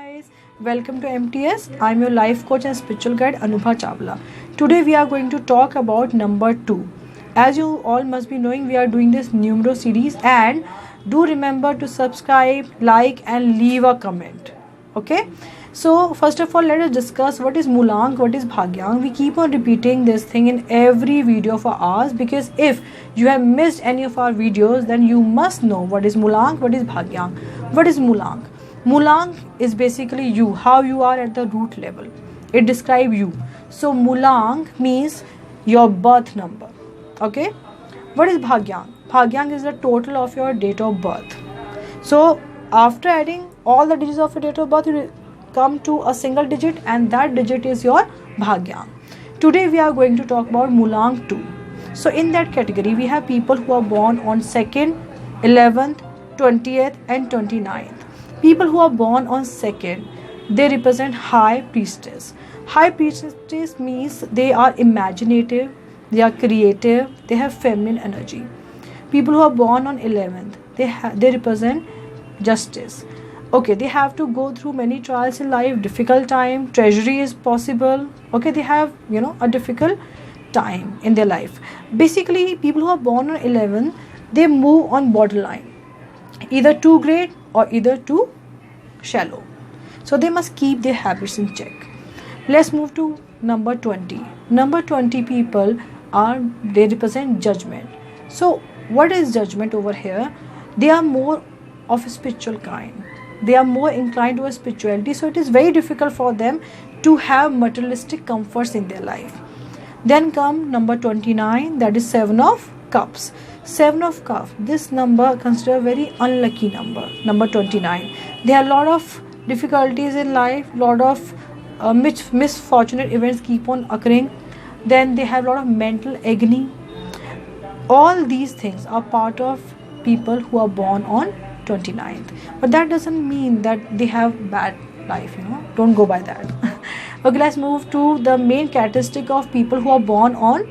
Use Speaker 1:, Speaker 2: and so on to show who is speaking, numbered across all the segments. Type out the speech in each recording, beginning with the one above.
Speaker 1: guys, welcome to MTS. I'm your life coach and spiritual guide Anubha Chawla. Today we are going to talk about number 2. As you all must be knowing, we are doing this numero series, and do remember to subscribe, like and leave a comment. Okay? So first of all, let us discuss what is Moolank, what is Bhagyang. We keep on repeating this thing in every video of ours, because if you have missed any of our videos, then you must know what is Moolank, what is Bhagyang. What is Moolank? Moolank is basically you, how you are at the root level. It describes you. So Moolank means your birth number. Okay? What is Bhagyang? Bhagyang is the total of your date of birth. So after adding all the digits of your date of birth, you come to a single digit, and that digit is your Bhagyang. Today we are going to talk about Moolank 2. So in that category, we have people who are born on 2nd, 11th, 20th and 29th. People who are born on 2nd, they represent High Priestess. High Priestess means they are imaginative, they are creative, they have feminine energy. People who are born on 11th, they represent Justice. Okay, they have to go through many trials in life, difficult time, treasury is possible. Okay, they have a difficult time in their life. Basically, people who are born on 11th, they move on borderline, either too great or either too shallow. So they must keep their habits in check. Let's move to number 20. Number 20 people they represent Judgment. So what is Judgment over here? They are more of a spiritual kind. They are more inclined towards spirituality, so it is very difficult for them to have materialistic comforts in their life. Then come number 29, that is 7 of Cups. 7 of Cups, this number considered very unlucky number, number 29. There are a lot of difficulties in life, lot of misfortunate events keep on occurring. Then they have a lot of mental agony. All these things are part of people who are born on 29th, but that doesn't mean that they have bad life, don't go by that. Okay, let's move to the main characteristic of people who are born on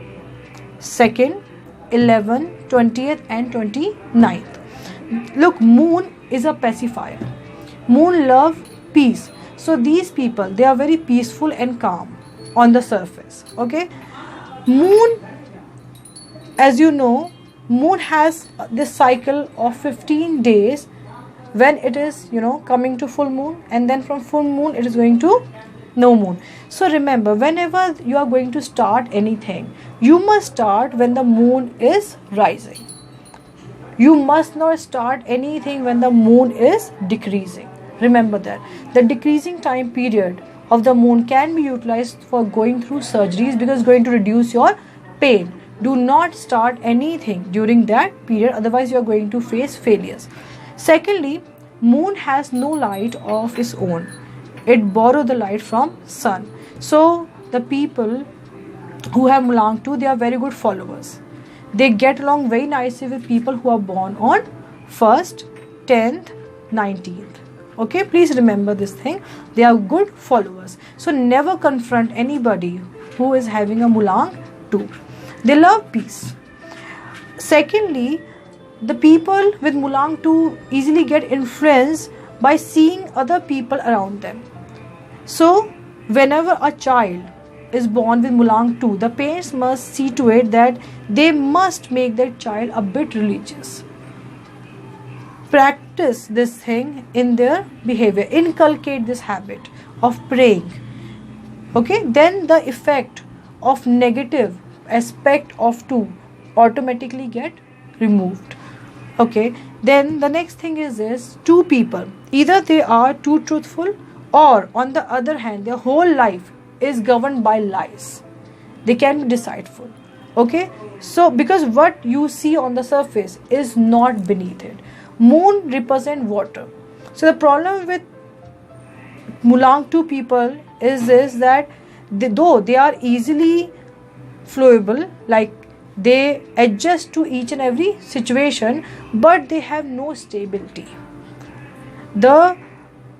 Speaker 1: 2nd, 11th, 20th and 29th. Look, Moon is a pacifier. Moon love peace. So these people, they are very peaceful and calm on the surface. Okay, Moon, as you know, Moon has this cycle of 15 days when it is coming to full moon, and then from full moon it is going to no moon. So remember, whenever you are going to start anything, you must start when the moon is rising. You must not start anything when the moon is decreasing. Remember that the decreasing time period of the moon can be utilized for going through surgeries, because it's going to reduce your pain. Do not start anything during that period, otherwise you are going to face failures. Secondly, moon has no light of its own. It borrows the light from sun. So the people who have Moolank 2, they are very good followers. They get along very nicely with people who are born on 1st, 10th, 19th. Okay, please remember this thing. They are good followers. So never confront anybody who is having a Moolank 2. They love peace. Secondly, the people with Moolank 2 easily get influenced by seeing other people around them. So whenever a child is born with Moolank 2, the parents must see to it that they must make their child a bit religious. Practice this thing in their behavior. Inculcate this habit of praying. Okay, then the effect of negative aspect of 2 automatically get removed. Okay, then the next thing is this: 2 people, either they are too truthful, or on the other hand, their whole life is governed by lies. They can be deceitful. Okay, so because what you see on the surface is not beneath it. Moon represent water. So the problem with Moolank 2 people is this, that though they are easily flowable, like they adjust to each and every situation, but they have no stability. The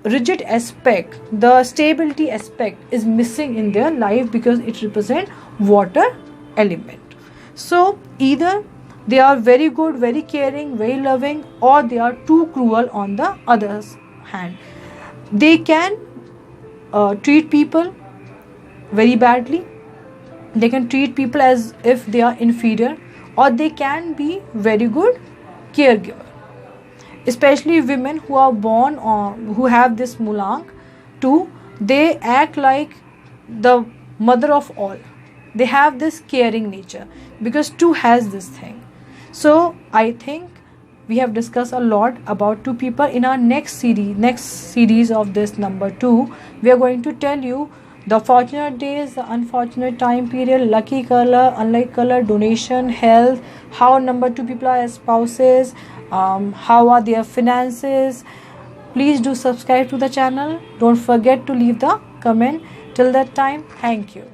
Speaker 1: rigid aspect, the stability aspect is missing in their life, because it represents water element. So either they are very good, very caring, very loving, or they are too cruel on the other hand. They can treat people very badly. They can treat people as if they are inferior, or they can be very good caregiver. Especially women who are born or who have this Mulang too, they act like the mother of all. They have this caring nature because 2 has this thing. So I think we have discussed a lot about 2 people. In our next series of this number 2, we are going to tell you the fortunate days, the unfortunate time period, lucky color, unlucky color, donation, health, how number 2 people are as spouses, how are their finances. Please do subscribe to the channel. Don't forget to leave the comment. Till that time, thank you.